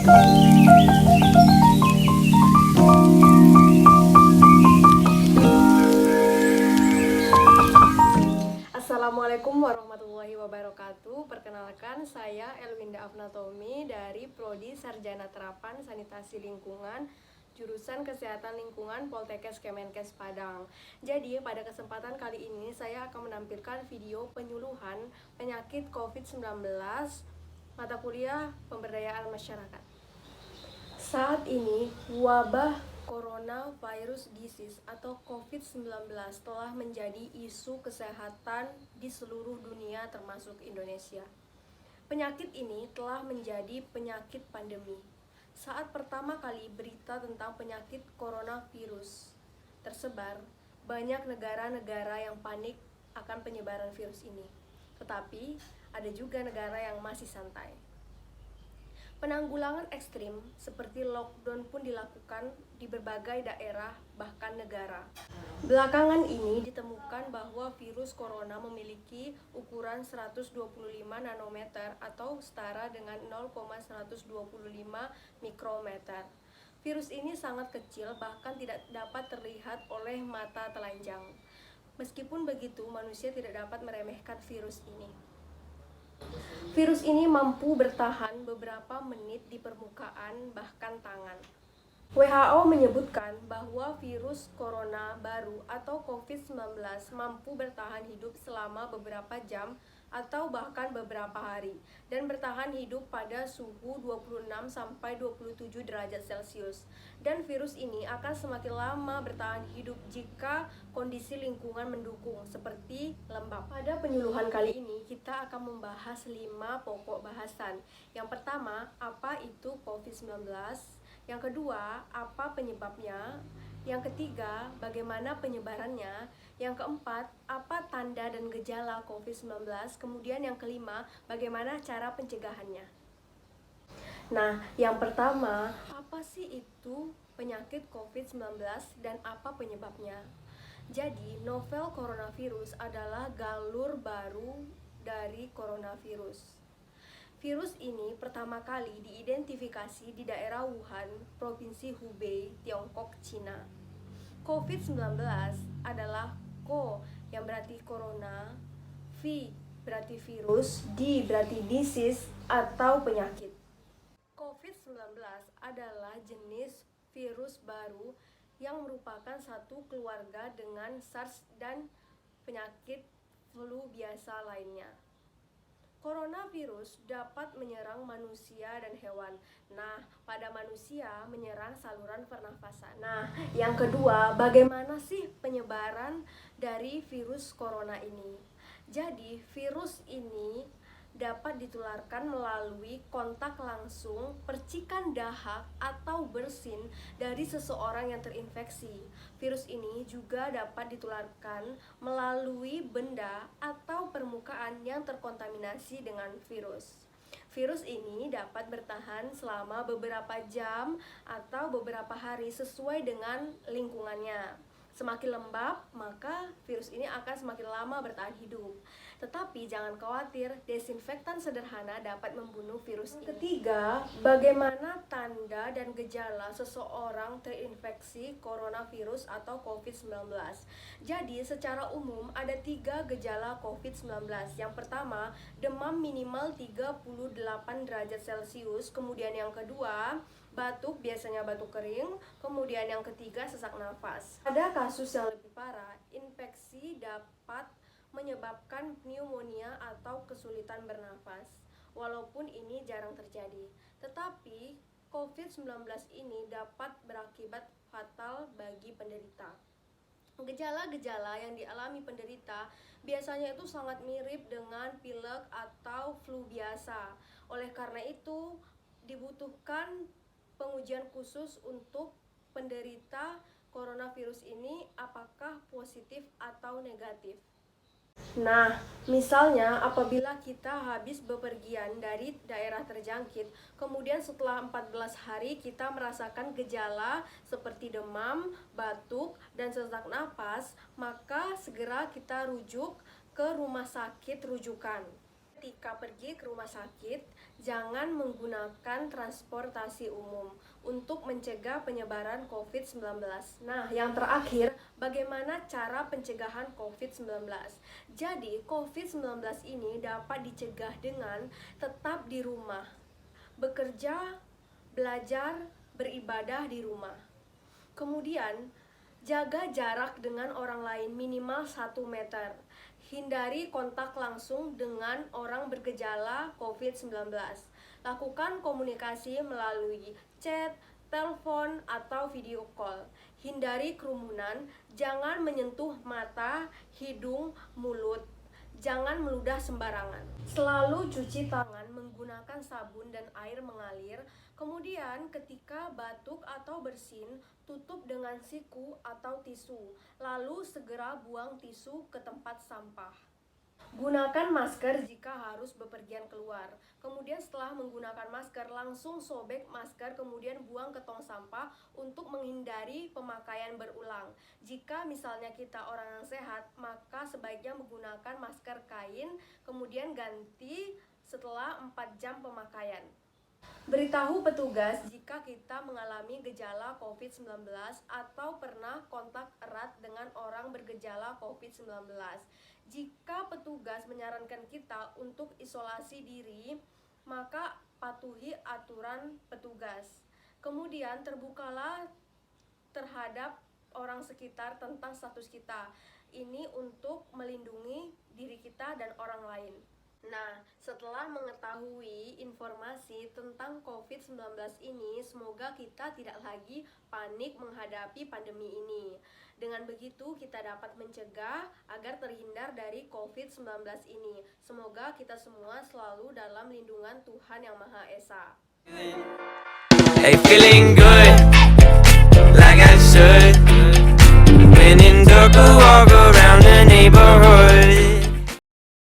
Assalamualaikum warahmatullahi wabarakatuh. Perkenalkan, saya Elwinda Afnatomi dari Prodi Sarjana Terapan Sanitasi Lingkungan, jurusan Kesehatan Lingkungan Poltekkes Kemenkes Padang. Jadi, pada kesempatan kali ini saya akan menampilkan video penyuluhan penyakit COVID-19 mata kuliah pemberdayaan masyarakat. Saat ini, wabah coronavirus disease atau COVID-19 telah menjadi isu kesehatan di seluruh dunia termasuk Indonesia. Penyakit ini telah menjadi penyakit pandemi. Saat pertama kali berita tentang penyakit coronavirus tersebar, banyak negara-negara yang panik akan penyebaran virus ini. Tetapi, ada juga negara yang masih santai. Penanggulangan ekstrim seperti lockdown pun dilakukan di berbagai daerah bahkan negara. Belakangan ini ditemukan bahwa virus corona memiliki ukuran 125 nanometer atau setara dengan 0,125 mikrometer. Virus ini sangat kecil bahkan tidak dapat terlihat oleh mata telanjang. Meskipun begitu, manusia tidak dapat meremehkan virus ini. Virus ini mampu bertahan beberapa menit di permukaan bahkan tangan. WHO menyebutkan bahwa virus corona baru atau COVID-19 mampu bertahan hidup selama beberapa jam atau bahkan beberapa hari dan bertahan hidup pada suhu 26-27 derajat Celcius. Dan virus ini akan semakin lama bertahan hidup jika kondisi lingkungan mendukung seperti lembab. Pada penyuluhan kali ini kita akan membahas 5 pokok bahasan. Yang pertama, apa itu COVID-19? Yang kedua, apa penyebabnya? Yang ketiga, bagaimana penyebarannya? Yang keempat, apa tanda dan gejala COVID-19? Kemudian yang kelima, bagaimana cara pencegahannya? Nah, yang pertama, apa sih itu penyakit COVID-19 dan apa penyebabnya? Jadi, novel coronavirus adalah galur baru dari coronavirus. Virus ini pertama kali diidentifikasi di daerah Wuhan, Provinsi Hubei, Tiongkok, Cina. COVID-19 adalah Co yang berarti corona, V berarti virus, D berarti disease atau penyakit. COVID-19 adalah jenis virus baru yang merupakan satu keluarga dengan SARS dan penyakit flu biasa lainnya. Coronavirus dapat menyerang manusia dan hewan. Nah, pada manusia menyerang saluran pernafasan. Nah, yang kedua, bagaimana sih penyebaran dari virus corona ini? Jadi, virus ini dapat ditularkan melalui kontak langsung, percikan dahak, atau bersin dari seseorang yang terinfeksi. Virus ini juga dapat ditularkan melalui benda atau permukaan yang terkontaminasi dengan virus. Virus ini dapat bertahan selama beberapa jam atau beberapa hari sesuai dengan lingkungannya. Semakin lembab, maka virus ini akan semakin lama bertahan hidup. Tetapi jangan khawatir, desinfektan sederhana dapat membunuh virus ini. Ketiga, bagaimana tanda dan gejala seseorang terinfeksi coronavirus atau COVID-19? Jadi, secara umum ada 3 gejala COVID-19. Yang pertama, demam minimal 38 derajat Celcius. Kemudian yang kedua, batuk, biasanya batuk kering. Kemudian yang ketiga, sesak nafas. Pada kasus yang lebih parah, infeksi dapat menyebabkan pneumonia atau kesulitan bernafas. Walaupun ini jarang terjadi, tetapi COVID-19 ini dapat berakibat fatal bagi penderita. Gejala-gejala yang dialami penderita biasanya itu sangat mirip dengan pilek atau flu biasa. Oleh karena itu, dibutuhkan pengujian khusus untuk penderita coronavirus ini apakah positif atau negatif. Nah, misalnya apabila kita habis bepergian dari daerah terjangkit, kemudian setelah 14 hari kita merasakan gejala seperti demam, batuk, dan sesak napas, maka segera kita rujuk ke rumah sakit rujukan. ketika pergi ke rumah sakit, jangan menggunakan transportasi umum untuk mencegah penyebaran COVID-19. Nah, yang terakhir, bagaimana cara pencegahan COVID-19? Jadi, COVID-19 ini dapat dicegah dengan tetap di rumah, bekerja, belajar, beribadah di rumah. Kemudian, jaga jarak dengan orang lain minimal 1 meter. Hindari kontak langsung dengan orang bergejala COVID-19. Lakukan komunikasi melalui chat, telepon, atau video call. Hindari kerumunan, jangan menyentuh mata, hidung, mulut. Jangan meludah sembarangan. Selalu cuci tangan menggunakan sabun dan air mengalir. Kemudian ketika batuk atau bersin, tutup dengan siku atau tisu. Lalu segera buang tisu ke tempat sampah. Gunakan masker jika harus bepergian keluar. Kemudian setelah menggunakan masker, langsung sobek masker kemudian buang ke tong sampah untuk menghindari pemakaian berulang. Jika misalnya kita orang yang sehat, maka sebaiknya menggunakan masker kain kemudian ganti setelah 4 jam pemakaian. Beritahu petugas jika kita mengalami gejala COVID-19 atau pernah kontak erat dengan orang bergejala COVID-19. Jika petugas menyarankan kita untuk isolasi diri, maka patuhi aturan petugas. Kemudian terbukalah terhadap orang sekitar tentang status kita. Ini untuk melindungi diri kita dan orang lain. Nah, setelah mengetahui informasi tentang COVID-19 ini, semoga kita tidak lagi panik menghadapi pandemi ini. Dengan begitu, kita dapat mencegah agar terhindar dari COVID-19 ini. Semoga kita semua selalu dalam lindungan Tuhan Yang Maha Esa. Hey, feeling good.